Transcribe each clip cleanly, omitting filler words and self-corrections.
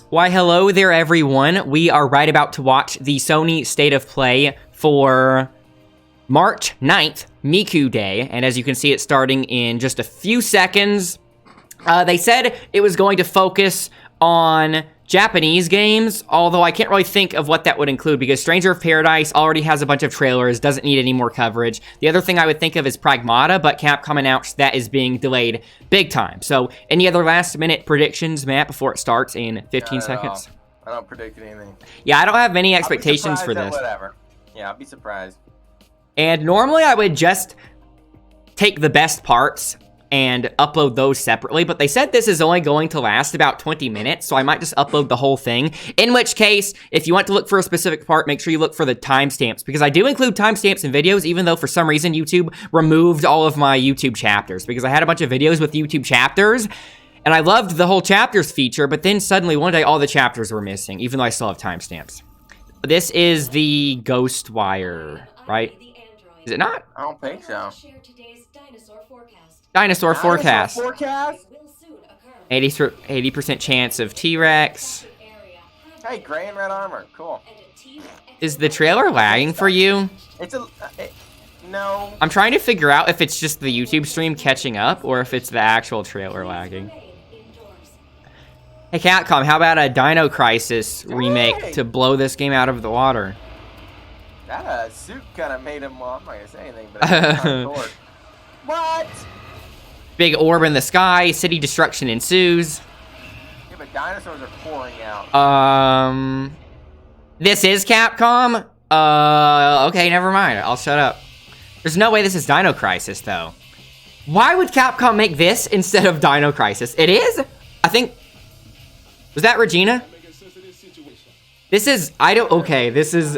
Why, hello there, everyone. We are right about to watch the Sony State of Play for March 9th, Miku Day. And as you can see, it's starting in just a few seconds. They said it was going to focus on Japanese games, although I can't really think of what that would include because Stranger of Paradise already has a bunch of trailers, doesn't need any more coverage. The other thing I would think of is Pragmata, but Capcom announced that is being delayed big time. So, any other last-minute predictions, Matt, before it starts in 15 seconds? I don't predict anything. Yeah, I don't have any expectations for this. Whatever. Yeah, I'll be surprised. And normally I would just take the best parts and upload those separately, but they said this is only going to last about 20 minutes, so I might just upload the whole thing. In which case, if you want to look for a specific part, make sure you look for the timestamps, because I do include timestamps in videos, even though for some reason YouTube removed all of my YouTube chapters, because I had a bunch of videos with YouTube chapters, and I loved the whole chapters feature, but then suddenly one day all the chapters were missing, even though I still have timestamps. This is the Ghostwire, right? Is it not? I don't think so. Dinosaur forecast. 80%. 80% chance of T-Rex. Hey, gray and red armor. Cool. Is the trailer lagging for you? It's a... no. I'm trying to figure out if it's just the YouTube stream catching up or if it's the actual trailer lagging. Hey, Capcom, how about a Dino Crisis remake to blow this game out of the water? That suit kind of made him... Well, I'm not going to say anything, but it's kind of cool. What? Big orb in the sky, city destruction ensues. Yeah, but dinosaurs are pouring out. This is Capcom? Okay, never mind. I'll shut up. There's no way this is Dino Crisis, though. Why would Capcom make this instead of Dino Crisis? It is? I think... Was that Regina? This is... Okay, this is...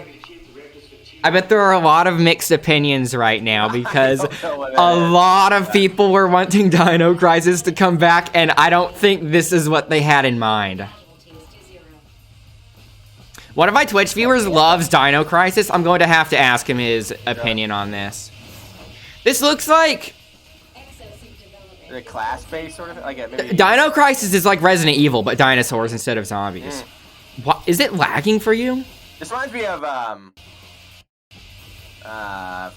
I bet there are a lot of mixed opinions right now because a lot of people were wanting Dino Crisis to come back, and I don't think this is what they had in mind. One of my Twitch viewers loves Dino Crisis. I'm going to have to ask him his opinion on this. This looks like... The class-based sort of thing? Like maybe Dino Crisis is like Resident Evil, but dinosaurs instead of zombies. What, is it lagging for you? This reminds me of, I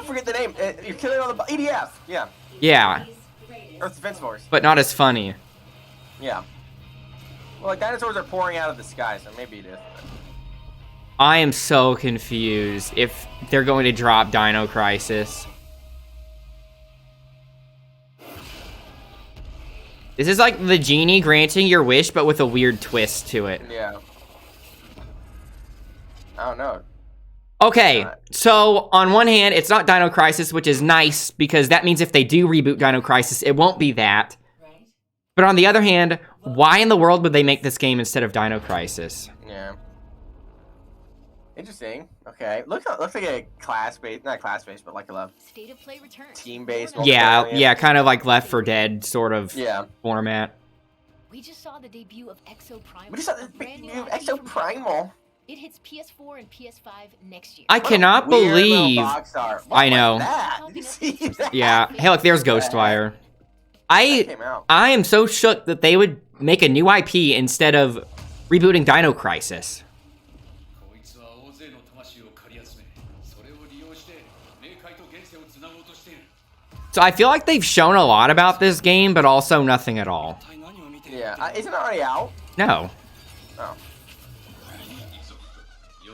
forget the name. You're killing all the EDF. Yeah. Yeah. Earth Defense Force. But not as funny. Yeah. Well, like dinosaurs are pouring out of the sky, so maybe it is. I am so confused if they're going to drop Dino Crisis. This is like the genie granting your wish, but with a weird twist to it. Yeah. I don't know. Okay, so on one hand, it's not Dino Crisis, which is nice, because that means if they do reboot Dino Crisis, it won't be that. But on the other hand, why in the world would they make this game instead of Dino Crisis? Yeah. Interesting. Okay. Looks like a class-based, not class-based, but like a team-based. Yeah, kind of like Left 4 Dead sort of format. We just saw the debut of Exoprimal. We just saw the debut of Exoprimal. It hits PS4 and PS5 next year. I cannot believe. I know. Did you see that? Yeah. Hey, look, there's Ghostwire. I am so shook that they would make a new IP instead of rebooting Dino Crisis. So I feel like they've shown a lot about this game, but also nothing at all. Yeah. Isn't it already out? No. Oh.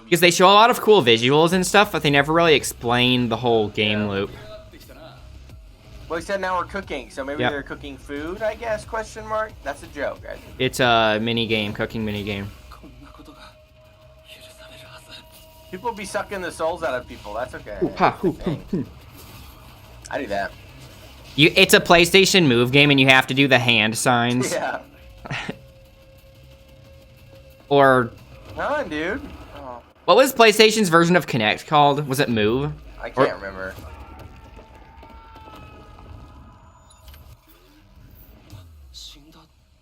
Because they show a lot of cool visuals and stuff, but they never really explain the whole game loop. Well, he said now we're cooking, so maybe they're cooking food, I guess, question mark? That's a joke, guys. It's a mini-game, cooking mini-game. People be sucking the souls out of people, that's okay. I do that. It's a PlayStation Move game, and you have to do the hand signs. Yeah. Or... Come on, dude. What was PlayStation's version of Kinect called? Was it Move? I can't remember.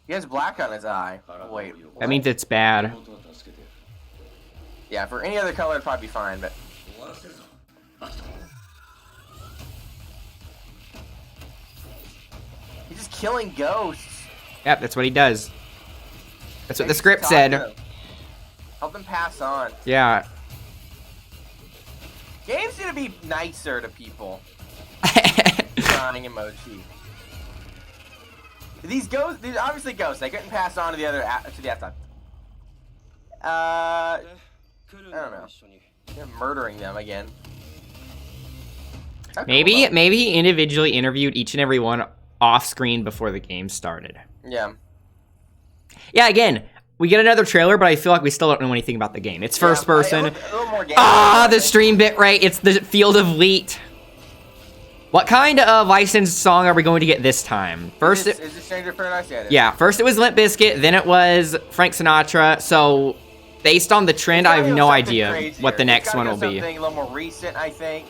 He has black on his eye. Wait. What? That means it's bad. Yeah, for any other color, it'd probably be fine, but... just killing ghosts. Yep, that's what he does. That's what the script said. Help them pass on. Yeah. Games need to be nicer to people. Crying emoji. These are obviously ghosts. They couldn't pass on to the other outside. I don't know. They're murdering them again. Maybe he individually interviewed each and every one off screen before the game started. Yeah. Yeah, again, we get another trailer, but I feel like we still don't know anything about the game. It's first person. A little more The stream bitrate. It's the Field of Wheat. What kind of licensed song are we going to get this time? First, is it Stranger Paradise? Yeah, first it was Limp Bizkit, then it was Frank Sinatra. So, based on the trend, I have no idea what the next one will be. Something a little more recent, I think.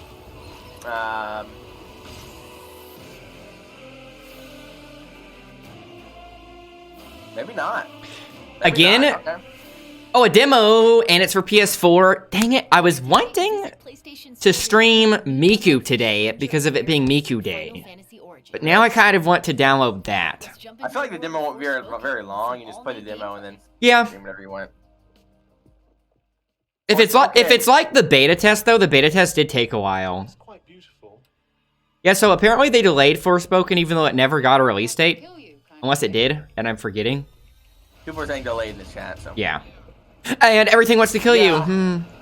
Maybe not. Again? Okay. Oh, a demo, and it's for PS4. Dang it, I was wanting to stream Miku today because of it being Miku Day. But now I kind of want to download that. I feel like the demo won't be very long. You just play the demo and then stream whatever you want. If it's like the beta test, though, the beta test did take a while. It's quite beautiful. Yeah, so apparently they delayed Forspoken even though it never got a release date. Unless it did, and I'm forgetting. People are saying delayed in the chat, so. Yeah. And everything wants to kill you.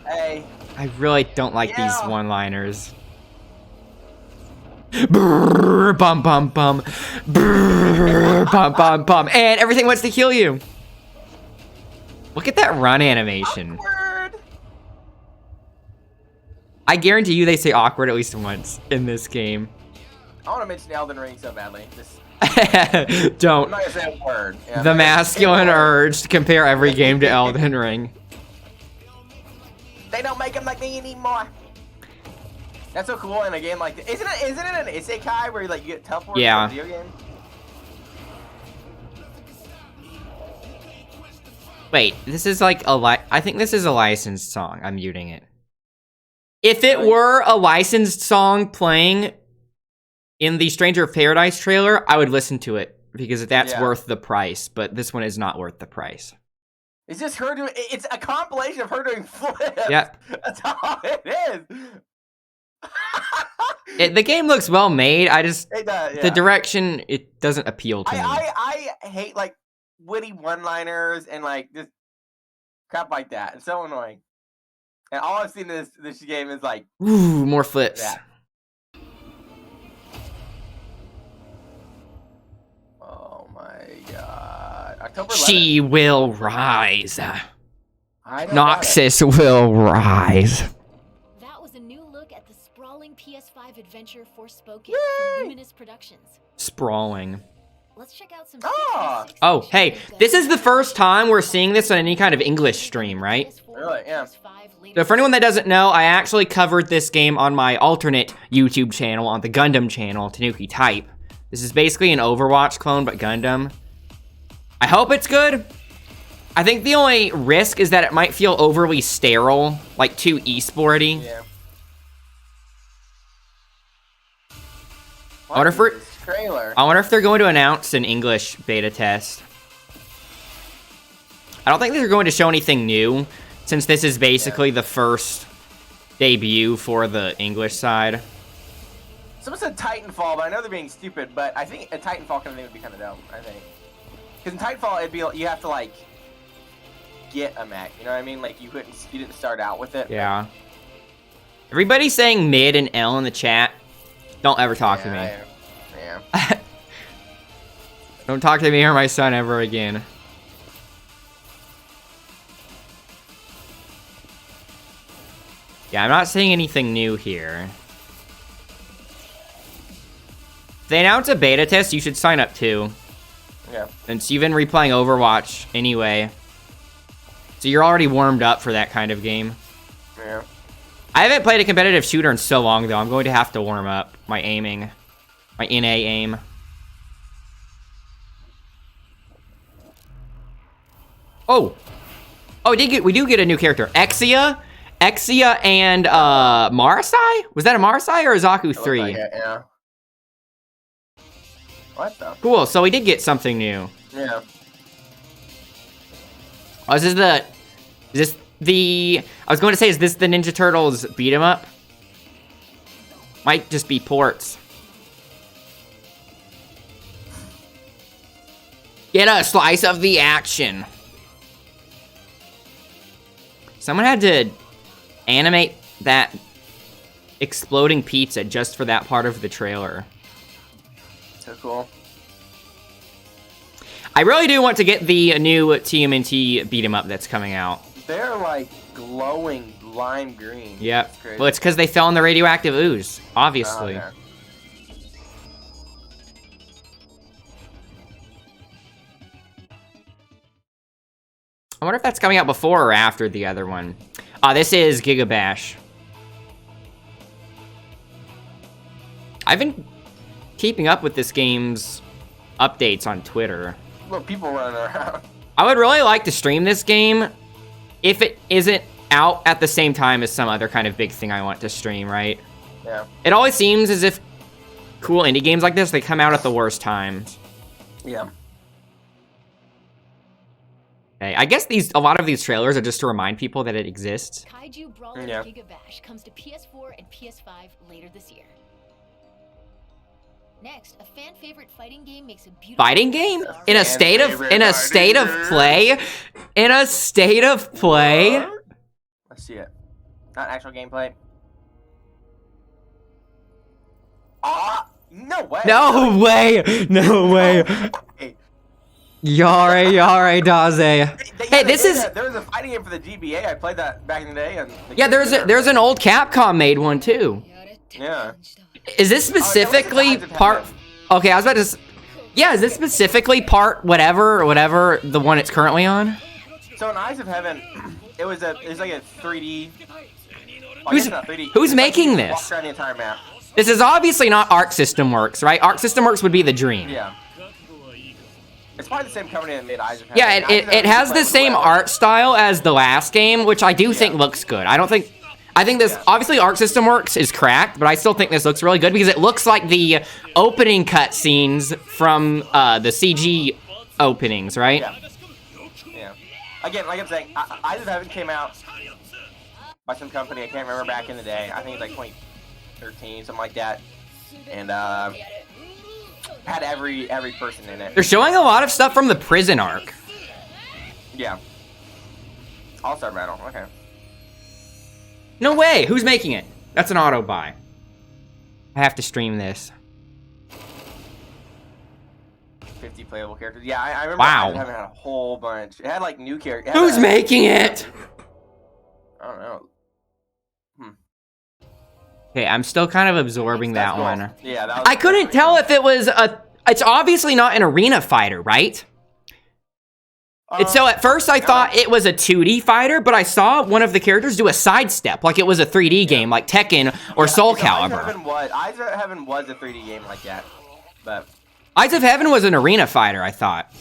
Hey. I really don't like these one-liners. Brrr, bum bum bum. Brrr, bum bum bum. And everything wants to kill you. Look at that run animation. Awkward. I guarantee you they say awkward at least once in this game. I want to mention Elden Ring so badly. Don't. I'm not gonna say a word. Yeah, the masculine urge to compare every game to Elden Ring. They don't make them like me anymore. That's so cool in a game like this. Isn't it an isekai where you get teleported in a video game? Wait, this is like I think this is a licensed song. I'm muting it. If it were a licensed song playing in the Stranger of Paradise trailer, I would listen to it because that's worth the price, but this one is not worth the price. It's just her doing, it's a compilation of her doing flips. Yep. That's all it is. The game looks well made. It does, the direction, it doesn't appeal to me. I hate like witty one-liners and like just crap like that. It's so annoying. And all I've seen in this game is like, ooh, more flips. That. Oh my god. October 11th. She will rise. Noxus will rise. That was a new look at the sprawling PS5 adventure Forspoken from Luminous Productions. Sprawling. Let's check out some Oh, hey, this is the first time we're seeing this on any kind of English stream, right? Really? Yeah. So for anyone that doesn't know, I actually covered this game on my alternate YouTube channel, on the Gundam channel, Tanuki Type. This is basically an Overwatch clone, but Gundam. I hope it's good. I think the only risk is that it might feel overly sterile, like too esporty. Yeah. I wonder if they're going to announce an English beta test. I don't think they're going to show anything new, since this is basically the first debut for the English side. Someone said Titanfall, but I know they're being stupid, but I think a Titanfall kind of thing would be kind of dumb, I think. Because in Titanfall, it'd be you have to, like, get a mech, you know what I mean? Like, you didn't start out with it. Yeah. Everybody's saying mid and L in the chat. Don't ever talk to me. Yeah. Don't talk to me or my son ever again. Yeah, I'm not saying anything new here. If they announce a beta test, you should sign up too. Yeah. Since you've been replaying Overwatch anyway. So you're already warmed up for that kind of game. Yeah. I haven't played a competitive shooter in so long, though. I'm going to have to warm up my aiming. My NA aim. Oh! Oh, we do get a new character. Exia? Exia and, Marasai? Was that a Marasai or a Zaku 3? Like it, yeah. What the? Cool, so we did get something new. Yeah. Oh, is this the, I was going to say, is this the Ninja Turtles beat 'em up? Might just be ports. Get a slice of the action. Someone had to animate that exploding pizza just for that part of the trailer. So cool. I really do want to get the new TMNT beat 'em up that's coming out. They're like glowing lime green. Yep. That's crazy. Well, it's because they fell in the radioactive ooze, obviously. Oh, okay. I wonder if that's coming out before or after the other one. This is Giga Bash. I've been keeping up with this game's updates on Twitter. Look, people running around. I would really like to stream this game if it isn't out at the same time as some other kind of big thing I want to stream, right? Yeah. It always seems as if cool indie games like this, they come out at the worst times. Yeah. Okay, I guess a lot of these trailers are just to remind people that it exists. Kaiju Brawler Yeah. Giga Bash comes to PS4 and PS5 later this year. Next, a fan favorite fighting game makes a beautiful Fighting game? star In a race. state of favorite in a fighting state of game. play? In a state of play? Let's see it. Not actual gameplay. Ah! No way! No way! No way! Hey, Yare daze. Hey, this is There was a fighting game for the GBA. I played that back in the day. And yeah. There's an old Capcom made one too. Yeah. Is this specifically Eyes of part? Heaven. Okay, I was about to. Yeah, is this specifically part whatever or whatever the one it's currently on? So in Eyes of Heaven, it was like a 3D. I Who's- guess not 3D. who's It's like making you this? Walk around the entire map. This is obviously not Arc System Works, right? Arc System Works would be the dream. Yeah. It's probably the same company that made Eyes of Heaven. Yeah, Eyes of it Heaven has played the same well. art style as the last game, which I do think looks good. I think this, Yeah. obviously Arc System Works is cracked, but I still think this looks really good because it looks like the opening cutscenes from the CG openings, right? Yeah. Yeah. Again, like I'm saying, Eyes of Heaven came out by some company I can't remember back in the day. I think it's like 2013, something like that. And had every person in it. They're showing a lot of stuff from the prison arc. Yeah. All-Star Battle. Okay. No way! Who's making it? That's an auto buy. I have to stream this. 50 playable characters. Yeah, I remember Wow. Eyes of Heaven had a whole bunch. It had like new characters. Who's making it? I don't know. Okay, I'm still kind of absorbing That's that cool. one. Yeah, that was I couldn't tell if it was it's obviously not an arena fighter, right? So at first I thought it was a 2D fighter, but I saw one of the characters do a sidestep, like it was a 3D game, like Tekken or Soul Calibur. Eyes of Heaven was a 3D game like that, but Eyes of Heaven was an arena fighter, I thought.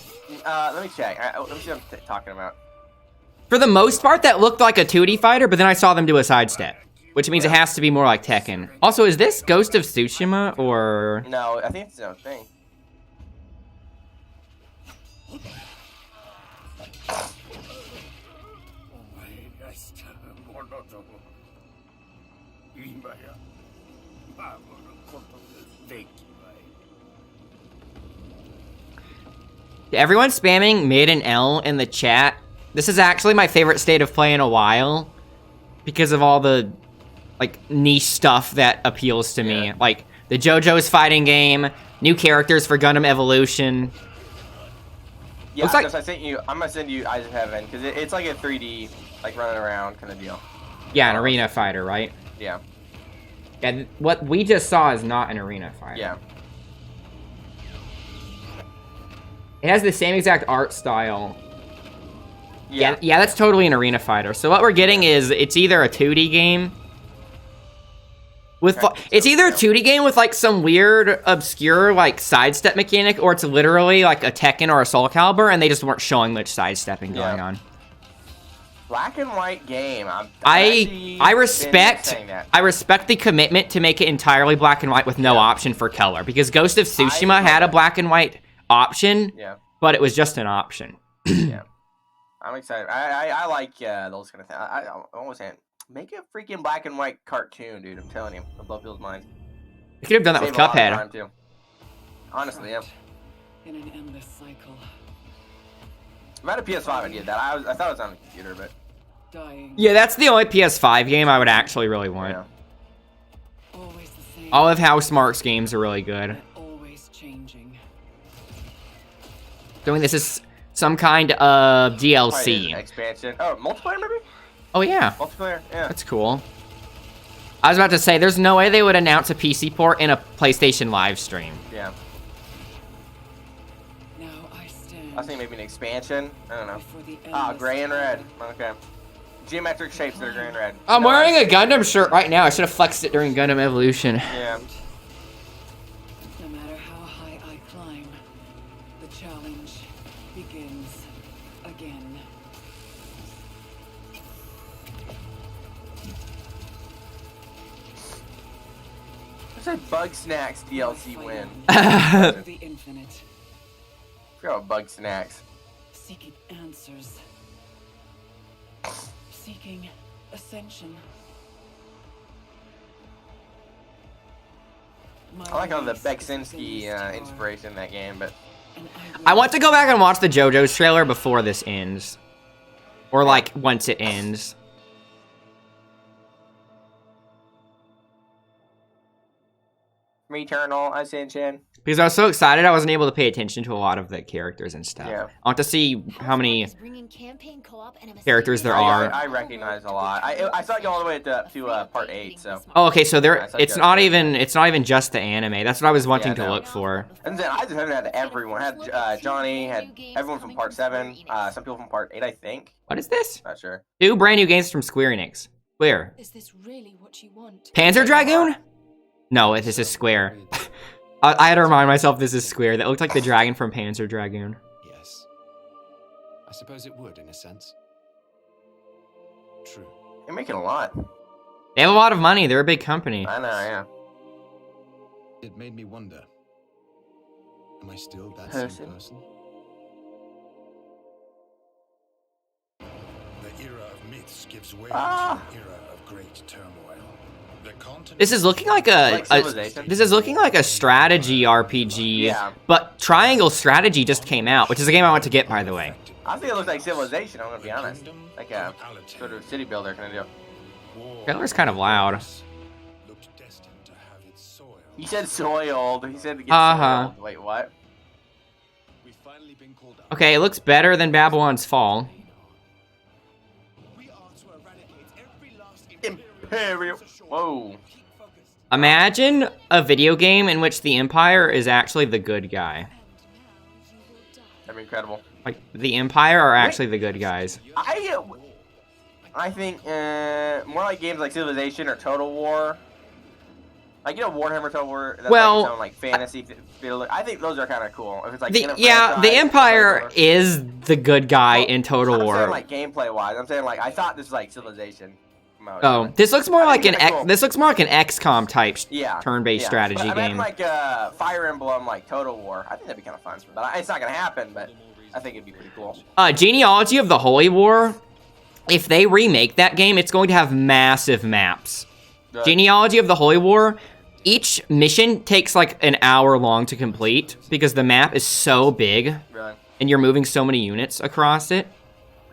let me check. Let me see what I'm talking about. For the most part, that looked like a 2D fighter, but then I saw them do a sidestep, which means it has to be more like Tekken. Also, is this Ghost of Tsushima or? No, I think it's its own thing. Everyone's spamming mid and L in the chat. This is actually my favorite state of play in a while because of all the like niche stuff that appeals to me. Like the JoJo's fighting game, new characters for Gundam Evolution. Yeah, Looks like- so I'm gonna send you Eyes of Heaven because it's like a 3D, like running around kind of deal. Yeah, an arena fighter, right? Yeah. Yeah, what we just saw is not an arena fighter. Yeah. It has the same exact art style. Yeah. Yeah, that's totally an arena fighter. So what we're getting is it's either a 2D game with Okay, it's so, either a yeah. 2D game with like some weird obscure like sidestep mechanic, or it's literally like a Tekken or a Soul Calibur, and they just weren't showing much sidestepping going Yeah. on. Black and white game. I respect the commitment to make it entirely black and white with no option for color, because Ghost of Tsushima had a black and white option, but it was just an option. Yeah, I'm excited. I like those kind of things. I almost saying, make a freaking black and white cartoon, dude. I'm telling you, I'll blow people's minds. You could have done that with Cuphead. Honestly, yeah. In an endless cycle. If I had a PS5, I did that. I thought it was on the computer, but... Dying. Yeah, that's the only PS5 game I would actually really want. Yeah. Always the same. All of Housemarque's games are really good. Always changing. Doing this is some kind of DLC. Expansion. Oh, multiplayer maybe? Oh, yeah. Multiplayer, yeah. That's cool. I was about to say, there's no way they would announce a PC port in a PlayStation live stream. Yeah. I was thinking maybe an expansion. I don't know. Ah, gray and red. Okay. Geometric shapes that are gray and red. I'm wearing a Gundam shirt right now. I should have flexed it during Gundam Evolution. Yeah. No matter how high I climb, the challenge begins again. I said Bug Snacks DLC win. The infinite. Forgot about Bug Snacks. Seeking answers. Seeking ascension. I like all the Beksinski inspiration in that game, but... I want to go back and watch the JoJo's trailer before this ends. Or, like, once it ends. Returnal, Ascension. Because I was so excited, I wasn't able to pay attention to a lot of the characters and stuff. Yeah. I want to see how many characters there are. I recognize a lot. I saw you all the way to part 8, so. Oh, okay, so there. It's not even just the anime. That's what I was wanting to look for. And then I just haven't had everyone. Had Johnny, had everyone from part 7. Some people from part 8, I think. What is this? Not sure. 2 brand new games from Square Enix. Where? Is this really what you want? Panzer Dragoon? No, this is Square. I had to remind myself this is Square. That looked like the dragon from Panzer Dragoon. Yes. I suppose it would, in a sense. True. They're making a lot. They have a lot of money. They're a big company. I know, yeah. It made me wonder. Am I still that same person? The era of myths gives way to Ah. an era of great turmoil. The continent This is looking like this is looking like a strategy RPG. Yeah. But Triangle Strategy just came out, which is a game I want to get, by the way. I think it looks like Civilization, I'm gonna be honest. Like a sort of city builder kind of deal. Trailer's kind of loud. looked destined to have its soil. He said soiled. He said to get soiled. Wait, what? We've finally been called up. Okay, it looks better than Babylon's Fall. We are to eradicate every last Imperial. Whoa. Imagine a video game in which the Empire is actually the good guy. That'd be incredible. Like, the Empire are actually the good guys. I think more like games like Civilization or Total War. Like, you know, Warhammer Total War. That's Well, like, some, like fantasy builder. I think those are kind of cool. If it's like the Empire is the good guy in Total War. I'm saying like gameplay wise. I'm saying like I thought this was like Civilization mode. Oh, this looks more like an XCOM type turn-based strategy but game. like Fire Emblem, like Total War. I think that'd be kind of fun. But it's not gonna happen. But I think it'd be pretty cool. Genealogy of the Holy War. If they remake that game, it's going to have massive maps. Genealogy of the Holy War. Each mission takes like an hour long to complete because the map is so big, and you're moving so many units across it.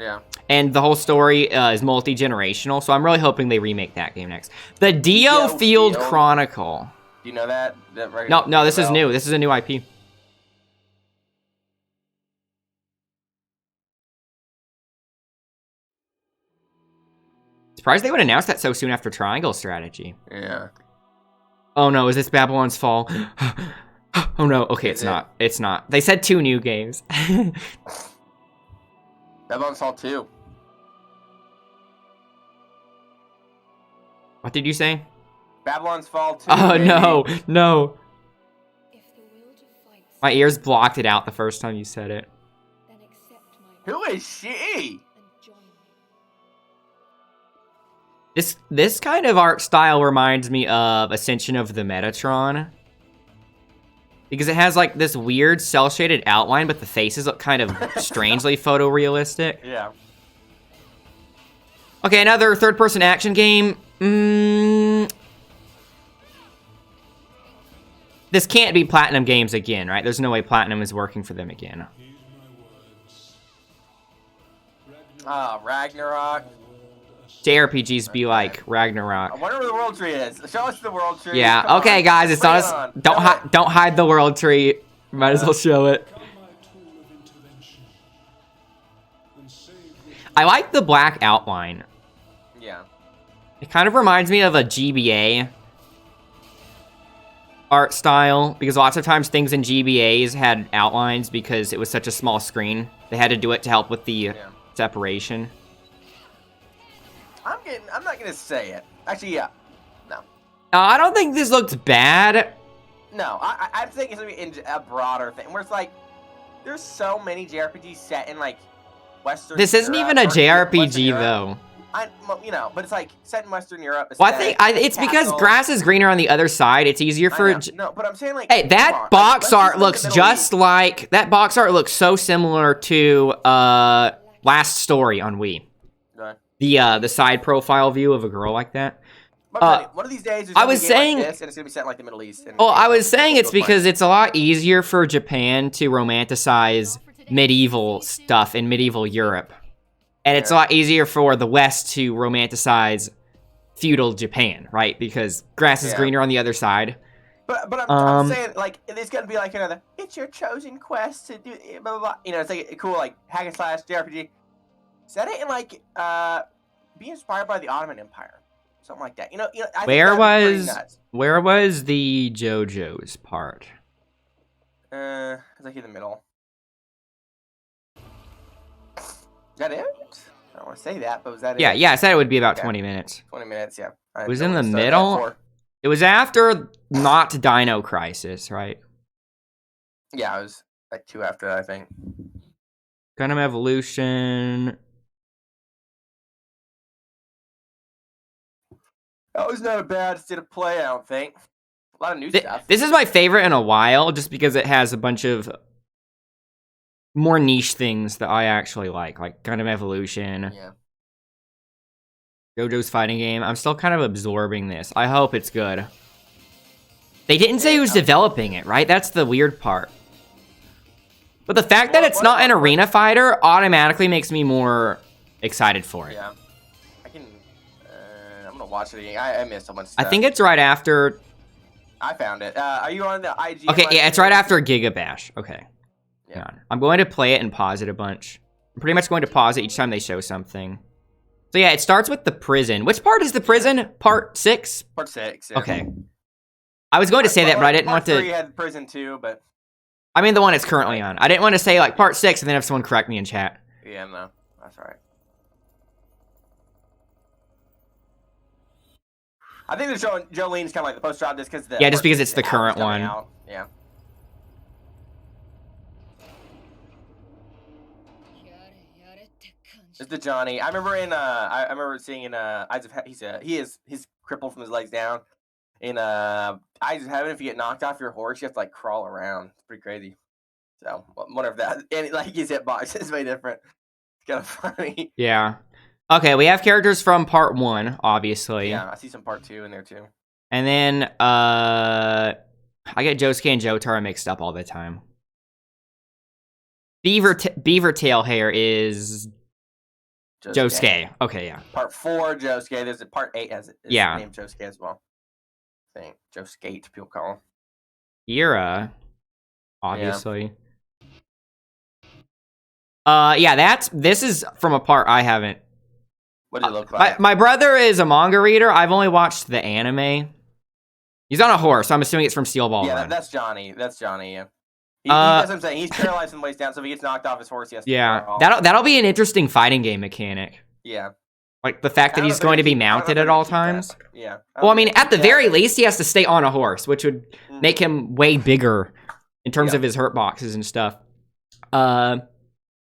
Yeah. And the whole story is multi-generational, so I'm really hoping they remake that game next. The DioFIELD Chronicle. Do you know that? No, this is new. This is a new IP. Surprised they would announce that so soon after Triangle Strategy. Yeah. Oh no, is this Babylon's Fall? Oh no, okay, it's not. It's not. They said 2 new games. Babylon's Fall 2. What did you say? Babylon's Fall 2. Oh baby. no. If the will to fight My ears blocked it out the first time you said it. then accept my Who is she? and join me. This kind of art style reminds me of Ascension of the Metatron. Because it has like this weird cel-shaded outline, but the faces look kind of strangely photorealistic. Yeah. Okay, another third-person action game. This can't be Platinum Games again, right? There's no way Platinum is working for them again. Ragnarok. JRPGs be like Ragnarok. I wonder where the world tree is. Show us the world tree. Yeah, Come okay, on. guys, it's Bring not it us. on. Don't hide the world tree. Might as well show it. I like the black outline. Yeah. It kind of reminds me of a GBA art style, because lots of times things in GBAs had outlines because it was such a small screen. They had to do it to help with the separation. I'm not gonna say it. Actually, yeah. No. I don't think this looks bad. No, I think it's gonna be in a broader thing where it's like there's so many JRPGs set in like Western. This isn't Europe, even a or Western JRPG Europe. though. You know, but it's like set in Western Europe. Well, I think it's because castle. grass is greener on the other side. It's easier I for. know. No, but I'm saying like. Hey, come that on, box like, art looks just like that box art looks so similar to Last Story on Wii. The side profile view of a girl like that. One of these days, there's I gonna be was a game saying- like this, and it's gonna be set in like the Middle East. And, Well, I was saying it's because it's a lot easier for Japan to romanticize medieval stuff in medieval Europe. And it's a lot easier for the West to romanticize feudal Japan, right? Because grass is greener on the other side. But I'm saying, like, it's gonna be like another, it's your chosen quest to do, blah, blah, blah. You know, it's like a cool, like, hack and slash JRPG. Set it in, like, be inspired by the Ottoman Empire. Something like that. You know I think Where that'd be pretty was nuts. the JoJo's part? It's like in the middle. Is that it? I don't want to say that, but was that it? Yeah, I said it would be about Okay. 20 minutes. 20 minutes, yeah. It was in the middle? It was after not Dino Crisis, right? Yeah, it was like 2 after that, I think. Gundam Evolution. That was not a bad state of play, I don't think. A lot of new stuff. This is my favorite in a while, just because it has a bunch of more niche things that I actually like Gundam Evolution, Yeah. JoJo's fighting game. I'm still kind of absorbing this. I hope it's good. They didn't say who's developing it, right? That's the weird part. But the fact that it's not an arena fighter automatically makes me more excited for it. Yeah. I can. I'm gonna watch it again. I missed so much stuff. I think it's right after. I found it. Are you on the IG? Okay, yeah, it's right after Giga Bash. Okay. Yeah. Hang on. I'm going to play it and pause it a bunch. I'm pretty much going to pause it each time they show something. So yeah, it starts with the prison. Which part is the prison? Part 6? Part 6. Yeah. Okay. I was going to say that, but I didn't want Part 3 to. had prison too, but I mean, the one it's currently on. I didn't want to say like part 6 and then have someone correct me in chat. yeah, no, that's alright. I think they're showing Jolene's kind of like the poster on this because Yeah, just because it's the current one. Out. Yeah. It's the Johnny. I remember in I remember seeing in Eyes of he's crippled from his legs down. In Eyes of Heaven, if you get knocked off your horse, you have to like crawl around. It's pretty crazy. So wonder if that and like his hitbox is way different. It's kind of funny. Yeah. Okay, we have characters from part 1, obviously. Yeah, I see some part 2 in there too. And then I get Josuke and Jotaro mixed up all the time. Beaver tail hair is Josuke. Okay, yeah. Part 4, Josuke. There's a part 8 has it. Yeah. Named Josuke as well. I think Josuke, people call him. Ira, obviously. Yeah, this is from a part I haven't. What does it look like? My brother is a manga reader. I've only watched the anime. He's on a horse, so I'm assuming it's from Steel Ball Yeah, Run. that's Johnny. That's Johnny. Yeah. That's what I'm saying. He's paralyzed from the waist down, so if he gets knocked off his horse, he has to Yeah, that'll be an interesting fighting game mechanic. Yeah. Like the fact that he's going to be mounted at all times. Yeah. Well, I mean, at the very least, he has to stay on a horse, which would make him way bigger in terms of his hurt boxes and stuff.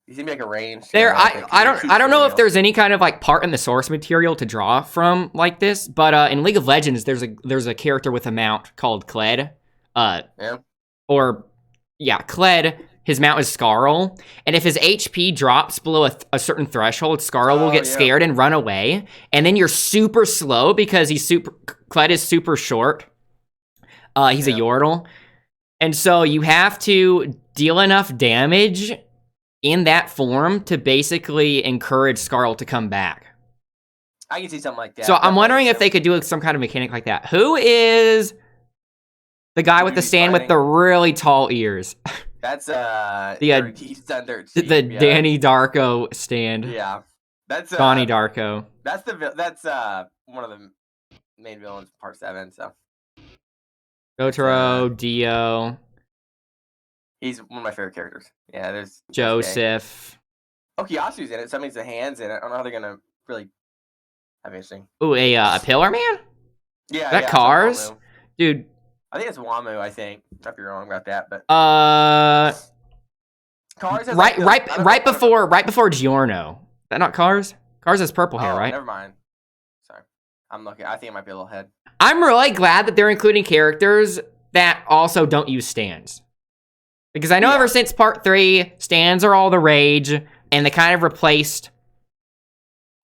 He's gonna be like a range. I don't know if there's any kind of like part in the source material to draw from like this, but in League of Legends, there's a character with a mount called Kled. Kled. His mount is Skarl, and if his HP drops below a certain threshold, Skarl will get scared and run away, and then you're super slow because Kled is super short. He's a Yordle, and so you have to deal enough damage in that form to basically encourage Skarl to come back. I can see something like that. So I'm wondering if they could do some kind of mechanic like that. Who is the guy with the stand with the really tall ears? That's he's done dirt cheap, the Danny Darko stand. Yeah, that's Donnie Darko. That's one of the main villains, part 7. So Jotaro, Dio. He's one of my favorite characters. Yeah, there's Joseph. Okiyasu's in it. So that means the hand's in it. I don't know how they're gonna really have anything. Ooh, a Pillar Man? Yeah, that Cars? Dude. I think it's Wamu, I think. I might be wrong about that, but Cars has right before Giorno. Is that not Cars? Cars has purple hair, right? Never mind. Sorry. I'm looking. I think it might be a little head. I'm really glad that they're including characters that also don't use stands. Because I know ever since part 3, stands are all the rage, and they kind of replaced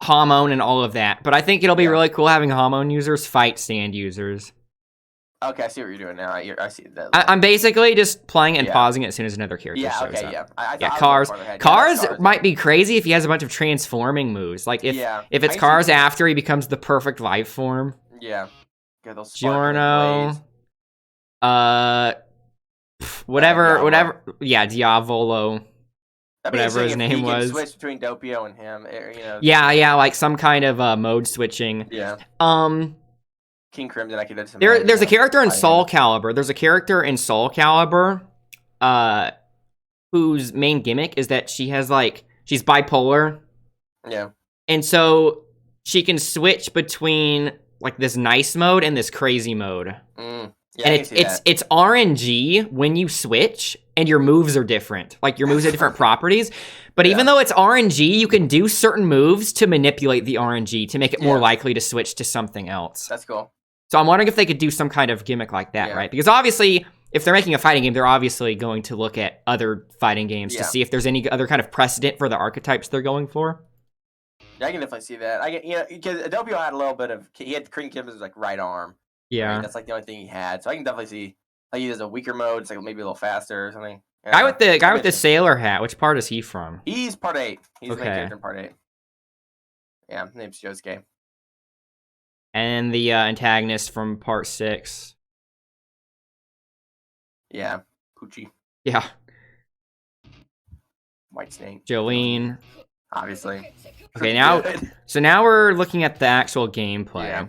Hamon and all of that. But I think it'll be really cool having Hamon users fight stand users. Okay, I see what you're doing now. I see that. I'm basically just playing it and pausing it as soon as another character shows up. Cars might be crazy if he has a bunch of transforming moves. Like if it's Cars after he becomes the perfect life form. Yeah. Those Giorno. Whatever. Yeah, Diavolo. Whatever his name was. Switch between Doppio and him. Yeah, like some kind of mode switching. Yeah. King Crimson, I could do some. There's a character in Soul Calibur. There's a character in Soul Calibur, whose main gimmick is that she's bipolar. Yeah. And so she can switch between like this nice mode and this crazy mode. Yeah, and it's RNG when you switch, and your moves are different. Like your moves have different properties. But even though it's RNG, you can do certain moves to manipulate the RNG to make it more likely to switch to something else. That's cool. So I'm wondering if they could do some kind of gimmick like that, right? Because obviously, if they're making a fighting game, they're obviously going to look at other fighting games to see if there's any other kind of precedent for the archetypes they're going for. Yeah, I can definitely see that. Because Doppio had a little bit of, he had King Crimson's like right arm. Yeah. Right? That's like the only thing he had. So I can definitely see like he has a weaker mode. It's like maybe a little faster or something. Guy with the sailor hat. Which part is he from? He's part 8. He's the main character in part 8. Yeah, his name's Josuke. And the antagonist from part 6. Yeah, Poochie. Yeah. White Snake. Jolene. Obviously. Okay, now we're looking at the actual gameplay. Yeah.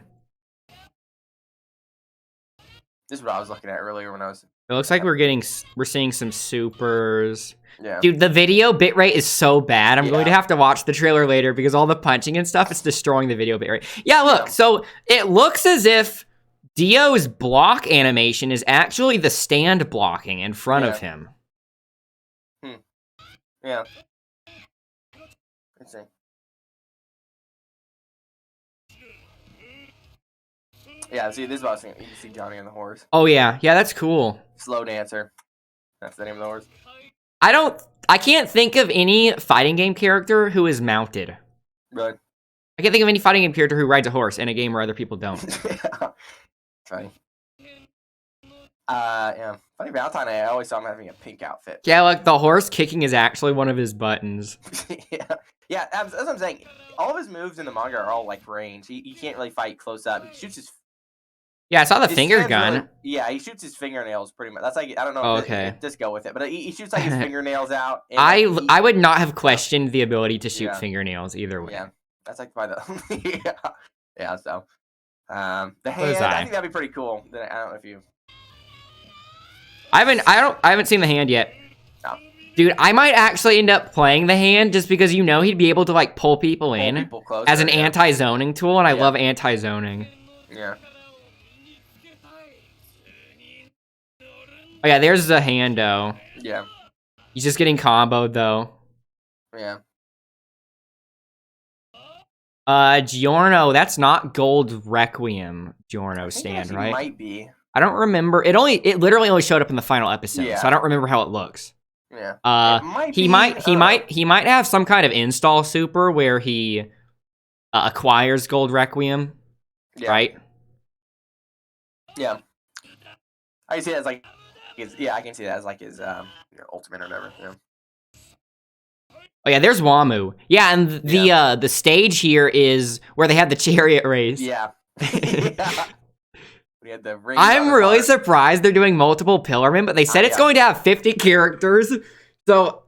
This is what I was looking at earlier when I was. It looks like we're seeing some supers. Yeah. Dude, the video bitrate is so bad. I'm going to have to watch the trailer later because all the punching and stuff is destroying the video bitrate. Yeah, look. So it looks as if Dio's block animation is actually the stand blocking in front of him. Yeah. Let's see. Yeah, see, this is what I was thinking. You can see Johnny on the horse. Oh, yeah. Yeah, that's cool. Slow Dancer. That's the name of the horse. I can't think of any fighting game character who is mounted. Really? I can't think of any fighting game character who rides a horse in a game where other people don't. Funny. Yeah. Funny Valentine, I always saw him having a pink outfit. Yeah, like the horse kicking is actually one of his buttons. Yeah, that's what I'm saying. All of his moves in the manga are all like range. He can't really fight close up. He shoots his. Yeah, I saw the finger gun. Really, yeah, he shoots his fingernails pretty much. That's like, I don't know. Oh, okay. Just go with it. But he shoots like his fingernails out. And I would not have questioned the ability to shoot fingernails either way. Yeah, that's like by the. Yeah. So, the hand. I think that'd be pretty cool. I don't know if you. I haven't seen the hand yet. No. Dude, I might actually end up playing the hand just because he'd be able to like pull people in closer, as an anti-zoning tool, and I love anti-zoning. Yeah. Oh yeah, there's the Hando. Yeah. He's just getting comboed though. Yeah. Giorno, that's not Gold Requiem Giorno I think it stand, actually right? might be. I don't remember. It literally only showed up in the final episode, Yeah. so I don't remember how it looks. Yeah. Uh, It might he be, might have some kind of install super where he acquires Gold Requiem, Yeah. right? Yeah. I can see that as like I can see that as like his ultimate or whatever. Yeah. Oh yeah, there's Wamu. Yeah, and the stage here is where they had the chariot race. Yeah. Yeah. We had the rings on I'm the really card. surprised they're doing multiple Pillarmen, but they said it's Yeah. going to have 50 characters. So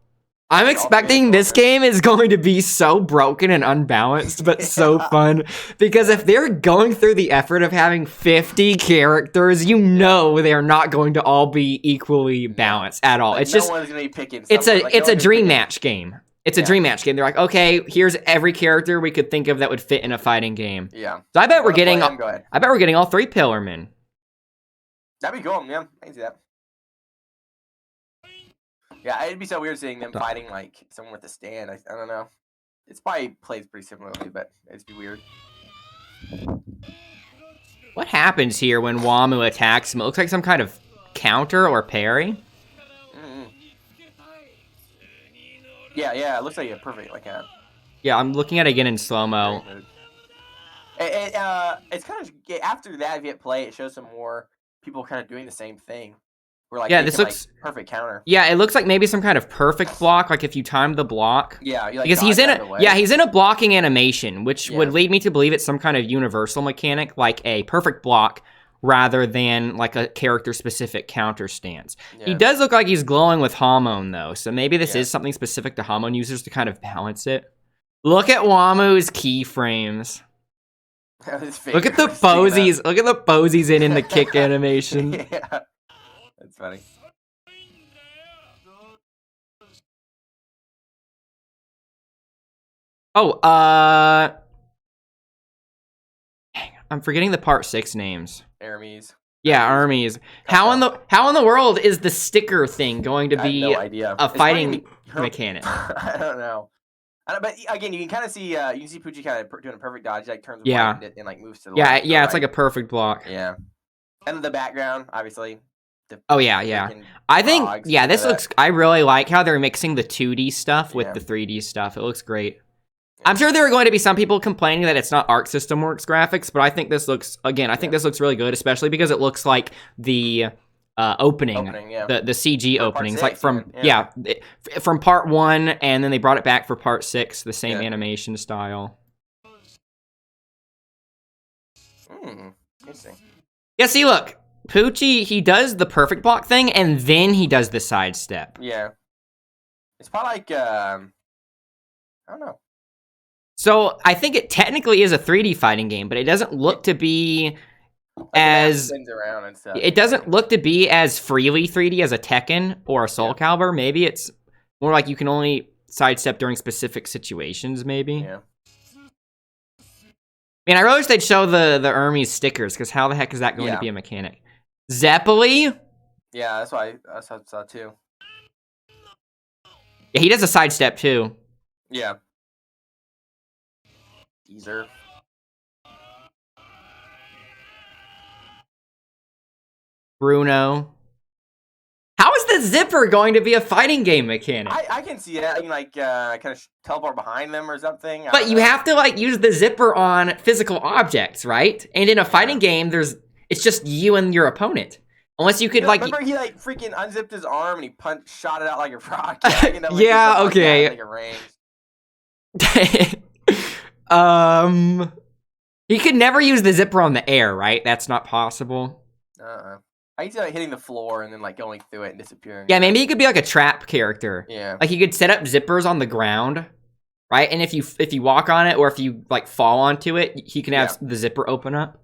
I'm expecting this game is going to be so broken and unbalanced, but so fun. Because if they're going through the effort of having 50 characters, you know they are not going to all be equally balanced at all. Like, It's no just one's gonna be picking. it's someone. a Like, it's no a one's dream picking- match game. It's a Yeah. dream match game. They're like, okay, here's every character we could think of that would fit in a fighting game. Yeah. So I bet we're Wanna play getting them? Go ahead. I bet we're getting all 3 Pillarmen. That'd be cool. Yeah, I can see that. Yeah, it'd be so weird seeing them fighting like someone with a stand. I don't know. It's probably plays pretty similarly, but it'd be weird. What happens here when Wamu attacks him? It looks like some kind of counter or parry. Mm-hmm. Yeah. It looks like a perfect like a. Yeah, I'm looking at it again in slow-mo. It's kind of after that if you hit play, it shows some more people kind of doing the same thing. Where like Yeah, they this can, looks- like, perfect counter. Yeah, it looks like maybe some kind of perfect block, like if you time the block. Yeah, you, like, Because he's dodge in out of the way. he's in a blocking animation, which Yeah. would lead me to believe it's some kind of universal mechanic, like a perfect block, rather than like a character-specific counter stance. He Yeah. does look like he's glowing with Hamon, though, so maybe this Yeah. is something specific to Hamon users to kind of balance it. Look at Wamu's keyframes. His Look at the fingers sticking up. poses. Look at the pose he's in the kick animation. Yeah, that's funny. Oh, I'm forgetting the part 6 names. Aramis. Yeah, armies. How in the world is the sticker thing going to I have be no idea. a It's fighting probably mechanic? I don't know. But again, you can kind of see Poochie kind of doing a perfect dodge. He, like turns Yeah. right and like moves to the Yeah, left. yeah, it's like a perfect block. yeah. And the background, obviously. Oh yeah, yeah. freaking I think frogs, yeah, this that. looks. I really like how they're mixing the 2D stuff with Yeah. the 3D stuff. It looks great. I'm sure there are going to be some people complaining that it's not Arc System Works graphics, but I think this looks this looks really good, especially because it looks like the opening, yeah. the CG Or part openings, like 6 from even, from part 1, and then they brought it back for part 6, the same Yeah. animation style. Interesting. Yeah, see, look, Poochie, he does the perfect block thing, and then he does the sidestep. Yeah. It's probably like I don't know. So I think it technically is a 3D fighting game, but it doesn't look to be Like the map as spins around and stuff. it doesn't look to be as freely 3D as a Tekken or a Soul Calibur. Maybe it's more like you can only sidestep during specific situations. Maybe. Yeah. I mean, I really wish they'd show the Hermes stickers, because how the heck is that going to Yeah. be a mechanic? Zeppeli? Yeah, that's what I saw too. Yeah, he does a sidestep too. Yeah. Teaser. Bruno. How is the zipper going to be a fighting game mechanic? I can see that. I can like kind of teleport behind them or something. I But don't you know. have to like use the zipper on physical objects, right? And in a fighting game, it's just you and your opponent. Unless you could like remember he like freaking unzipped his arm and he shot it out like a rocket. You know, like, Yeah, something like that, okay. like a range. He could never use the zipper on the air, right? That's not possible. I can see like hitting the floor and then like going through it and disappearing. Yeah, maybe he could be like a trap character. Yeah. Like he could set up zippers on the ground, right? And if you walk on it or if you like fall onto it, he can have the zipper open up.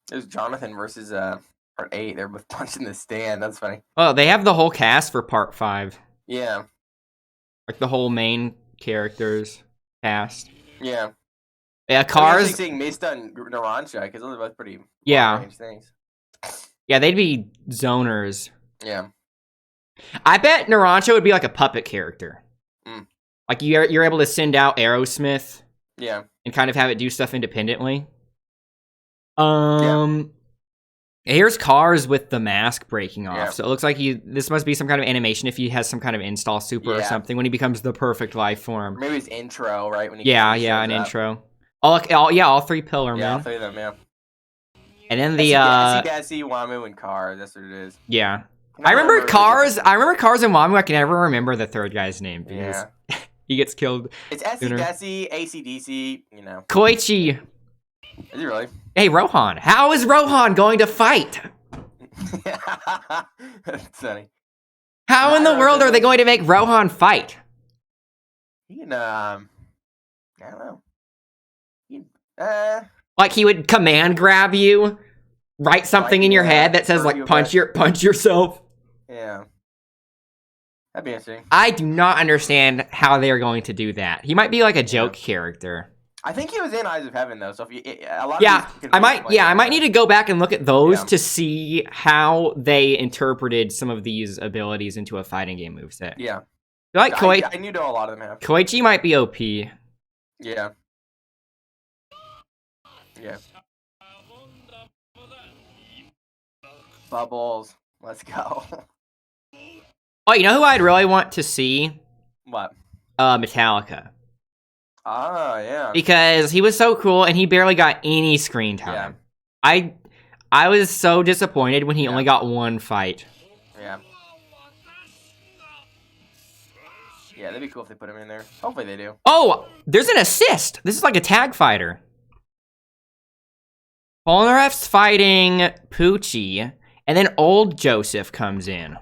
There's Jonathan versus part 8. They're both punching the stand. That's funny. Oh, they have the whole cast for part 5. Yeah. Like the whole main characters cast. Yeah. Yeah, I'm Cars. actually seeing Mista and Narancia because those are both pretty Yeah. long-range things. Yeah, they'd be zoners. Yeah. I bet Naranjo would be like a puppet character. Mm. Like you're able to send out Aerosmith Yeah. and kind of have it do stuff independently. Here's Cars with the mask breaking off. Yeah. So it looks like this must be some kind of animation if he has some kind of install super or something when he becomes the perfect life form. Maybe his intro, right? When he an intro. All three pillar, Yeah, man. all three of them, yeah. And then the Desi, Wamu, and Cars. That's what it is. yeah. I remember Cars and Wamu. I can never remember the third guy's name because he gets killed. It's Desi, ACDC, you know. Koichi. Is he really? Hey, Rohan. How is Rohan going to fight? That's funny. How in the world are they going to make Rohan fight? He can, I don't know. Like he would command grab you, write something in your head that says like punch yourself. Yeah. That'd be interesting. I do not understand how they are going to do that. He might be like a joke character. I think he was in Eyes of Heaven though, so if you, a lot Yeah, of these I might need to go back and look at those Yeah. to see how they interpreted some of these abilities into a fighting game moveset. Yeah. Like I knew a lot of them have. Koichi might be OP. Yeah. Yeah. Bubbles. Let's go. Oh, you know who I'd really want to see? What? Metallica. Ah, yeah. Because he was so cool and he barely got any screen time. I was so disappointed when he only got one fight. Yeah. Yeah, that'd be cool if they put him in there. Hopefully they do. Oh, there's an assist. This is like a tag fighter. Polnareff's fighting Poochie, and then old Joseph comes in.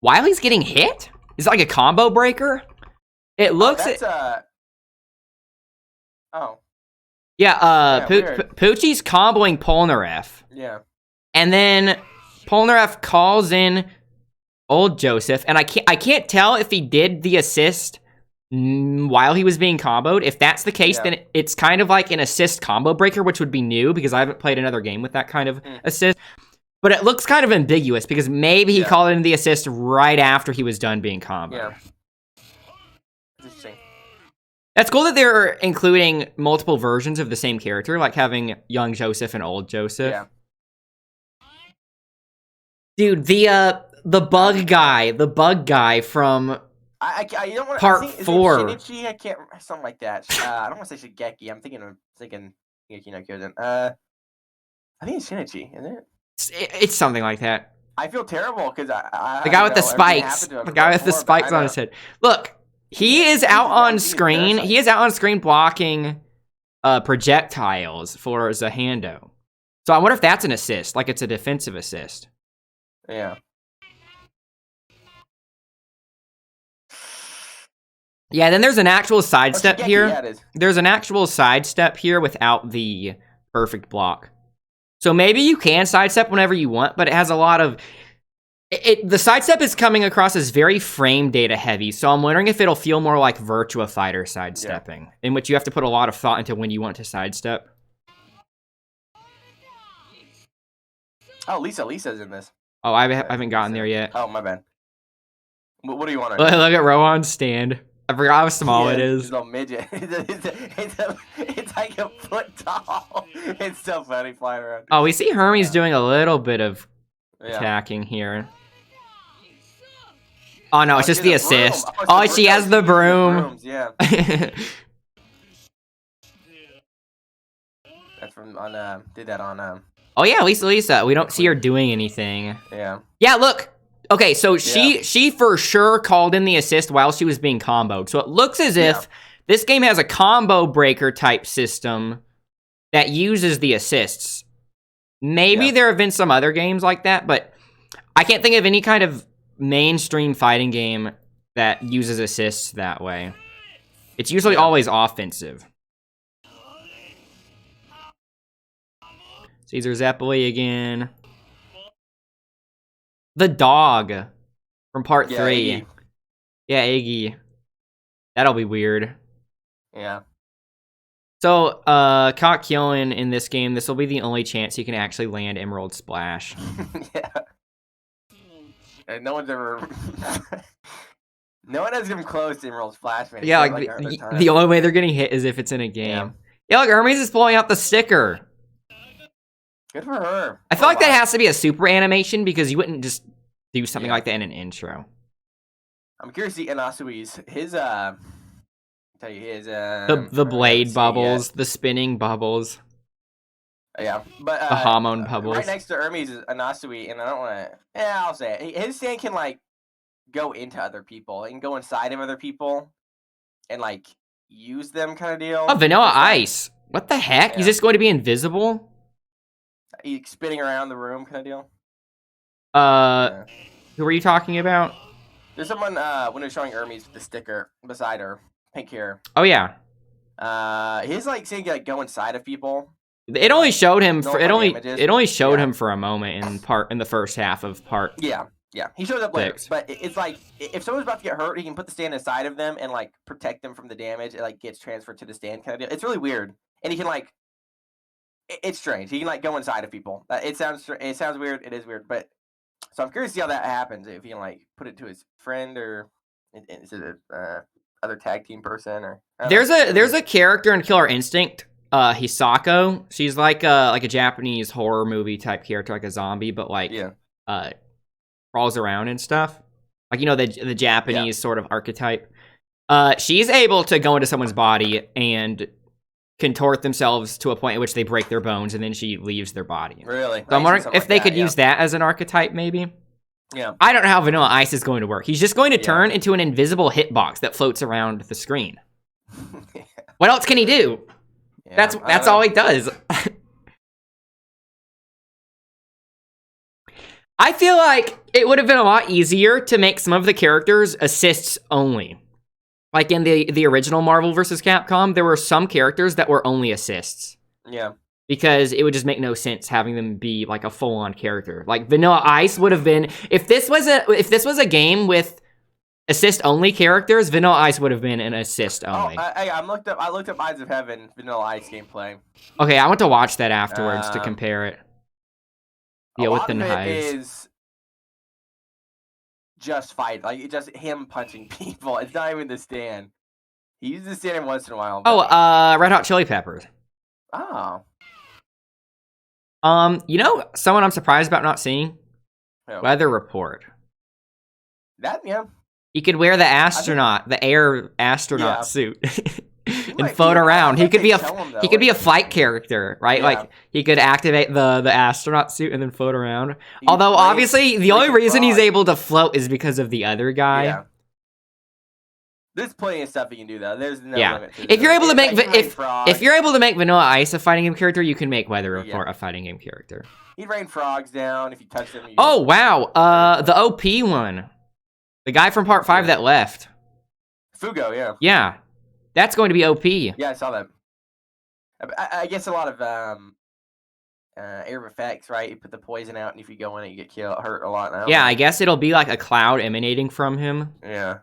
Wiley's getting hit? Is it like a combo breaker? It looks... Oh. Yeah, weird. Poochie's comboing Polnareff. Yeah. And then Polnareff calls in old Joseph, and I can't tell if he did the assist while he was being comboed. If that's the case, then it's kind of like an assist combo breaker, which would be new because I haven't played another game with that kind of assist. But it looks kind of ambiguous because maybe he called in the assist right after he was done being comboed. Yeah. Interesting. That's cool that they're including multiple versions of the same character, like having young Joseph and old Joseph. Yeah. Dude, the bug guy from I don't want Part is it 4. Shinichi? I can't something like that. I don't want to say Shigeki. I'm thinking Shingeki no Kyojin. I think it's Shinichi, isn't it? It's something like that. I feel terrible because The guy with the spikes. The guy with the spikes on his head. Look, he is out on screen. He is out on screen blocking projectiles for Zahando. So I wonder if that's an assist, like it's a defensive assist. Yeah. Yeah, then there's an actual sidestep Shigeki, here. yeah, it is. There's an actual sidestep here without the perfect block. So maybe you can sidestep whenever you want, but it has a lot of... the sidestep is coming across as very frame data heavy, so I'm wondering if it'll feel more like Virtua Fighter sidestepping, in which you have to put a lot of thought into when you want to sidestep. Oh, Lisa's in this. Oh, I haven't gotten there yet. Oh, my bad. What do you want? Look at Rohan's stand. I forgot how small it is. It's a midget. It's like a foot tall. It's so funny flying around. Oh, we see Hermes doing a little bit of attacking here. Oh no, it's just the assist. Oh, she has the broom. Yeah. That's from on did that on Oh yeah, Lisa. We don't see her doing anything. Yeah. Yeah, look. Okay, so she for sure called in the assist while she was being comboed. So it looks as if this game has a combo breaker type system that uses the assists. Maybe there have been some other games like that, but I can't think of any kind of mainstream fighting game that uses assists that way. It's usually always offensive. Caesar Zeppeli again. The dog from part 3. Iggy. Yeah, Iggy. That'll be weird. Yeah. So, Kakyoin in this game, this will be the only chance you can actually land Emerald Splash. Yeah. And no one's ever... no one has come close to Emerald Splash, man. Yeah, the only way they're getting hit is if it's in a game. Yeah, look, Hermes is pulling out the sticker. Good for her. I feel like that has to be a super animation because you wouldn't just do something like that in an intro. I'm curious to see Inasui's, the blade bubbles, the spinning bubbles. Yeah, but the hormone bubbles. Right next to Hermes is Inasui, and I don't want to. Yeah, I'll say it. His stand can like go into other people and go inside of other people, and like use them, kind of deal. Oh, Vanilla Ice. What the heck? Yeah. He's just going to be invisible? He's spinning around the room, kind of deal. Who are you talking about? There's someone when they're showing Hermes with the sticker beside her, pink hair. Oh yeah. His like saying like go inside of people. It only showed him for it only showed him for a moment in the first half of part. Yeah. He shows up later, 6. but it's like if someone's about to get hurt, he can put the stand inside of them and like protect them from the damage. It like gets transferred to the stand, kind of deal. It's really weird, and he can like. It's strange. He can like go inside of people. It sounds weird. It is weird, but so I'm curious to see how that happens. If he can like put it to his friend or is it a other tag team person or there's a character in Killer Instinct, Hisako. She's like a Japanese horror movie type character, like a zombie, but like crawls around and stuff. Like the Japanese sort of archetype. She's able to go into someone's body and contort themselves to a point at which they break their bones, and then she leaves their body. Really? So I'm wondering if they could use that as an archetype, maybe. Yeah. I don't know how Vanilla Ice is going to work. He's just going to turn into an invisible hitbox that floats around the screen. What else can he do? Yeah, that's all he does. I feel like it would have been a lot easier to make some of the characters assists only. Like in the original Marvel vs. Capcom, there were some characters that were only assists. Yeah. Because it would just make no sense having them be like a full-on character. Like Vanilla Ice would have been if this was a game with assist-only characters, Vanilla Ice would have been an assist only. Oh, I looked up Eyes of Heaven Vanilla Ice gameplay. Okay, I want to watch that afterwards to compare it. Yeah, with the knives. Is just fight, like it's just him punching people. It's not even the stand. He uses the stand every once in a while. But... Red Hot Chili Peppers. Oh. Someone I'm surprised about not seeing? Who? Weather Report. That, yeah. He could wear the air astronaut suit and float around. He could be a flight character, right? Yeah. Like he could activate the astronaut suit and then float around. Although obviously the only reason he's able to float is because of the other guy. Yeah. There's plenty of stuff you can do though. There's no limit to if you're able to make if you're able to make Vanilla Ice a fighting game character, you can make Weather Report a fighting game character. He'd rain frogs down if you touch them. Oh wow, the OP one. The guy from part 5 that left. Fugo, yeah. Yeah. That's going to be OP. Yeah, I saw that. I guess a lot of air effects, right? You put the poison out, and if you go in it, you get hurt a lot now. Yeah, I guess it'll be like a cloud emanating from him. Yeah.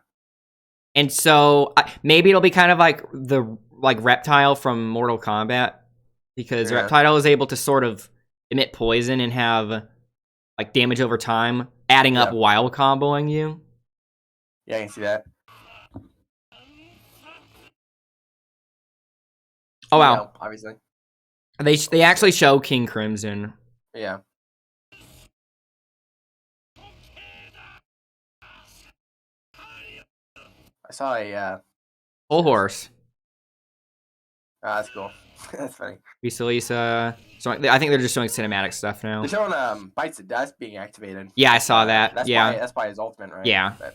And so maybe it'll be kind of like the Reptile from Mortal Kombat, because Reptile is able to sort of emit poison and have like damage over time, adding up while comboing you. Yeah, I can see that. Oh wow! Obviously, they actually show King Crimson. Yeah. I saw a whole horse. Oh, that's cool. That's funny. Lisa. So I think they're just showing cinematic stuff now. They're showing Bites of Dust being activated. Yeah, I saw that. That's that's by his ultimate, right? Yeah. But...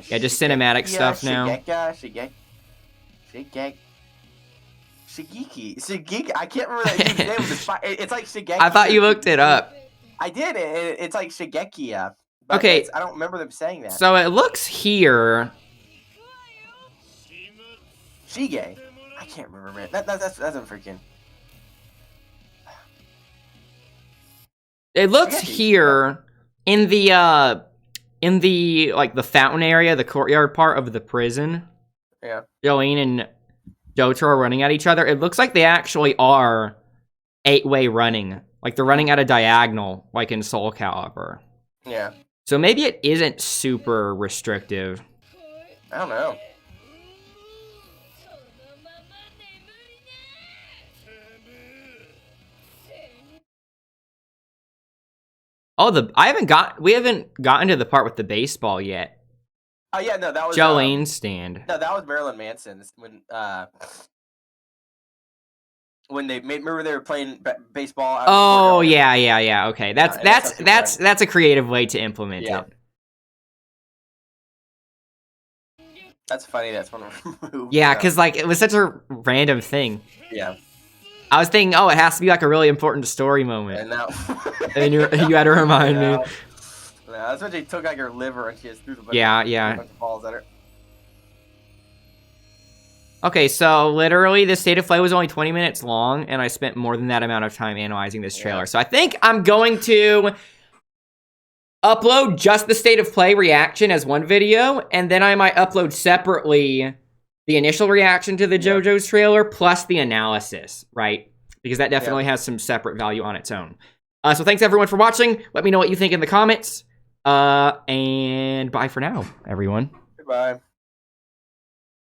Yeah, just cinematic stuff now. Shigeki. I can't remember that dude's name. It's like Shigeki. I thought you looked it up. I did. It's like Shigeki. Okay. I don't remember them saying that. So it looks here. Shige. I can't remember, man. That's a freaking. It looks here in the like the fountain area, the courtyard part of the prison. Yeah. Jolene and Jotaro are running at each other. It looks like they actually are 8-way running. Like they're running at a diagonal, like in Soul Calibur. Yeah. So maybe it isn't super restrictive. I don't know. Oh, we haven't gotten to the part with the baseball yet. Oh yeah, no, that was Jolene's stand. No, that was Marilyn Manson's when they remember they were playing baseball. Out Oh in the courtyard? yeah. Okay, that's Yeah, that's a creative way to implement Yeah. it. That's funny. That's one of them moves. Yeah, because like it was such a random thing. Yeah. I was thinking, oh, it has to be like a really important story moment, And now. and you had to remind me. No, that's when she took like her liver and she just threw the bunch Yeah, of, yeah. a bunch of balls at her. Okay, so literally the state of play was only 20 minutes long, and I spent more than that amount of time analyzing this trailer. Yeah. So I think I'm going to upload just the state of play reaction as one video, and then I might upload separately the initial reaction to the JoJo's trailer plus the analysis, right? Because that definitely has some separate value on its own. So thanks everyone for watching. Let me know what you think in the comments. And bye for now, everyone. Goodbye.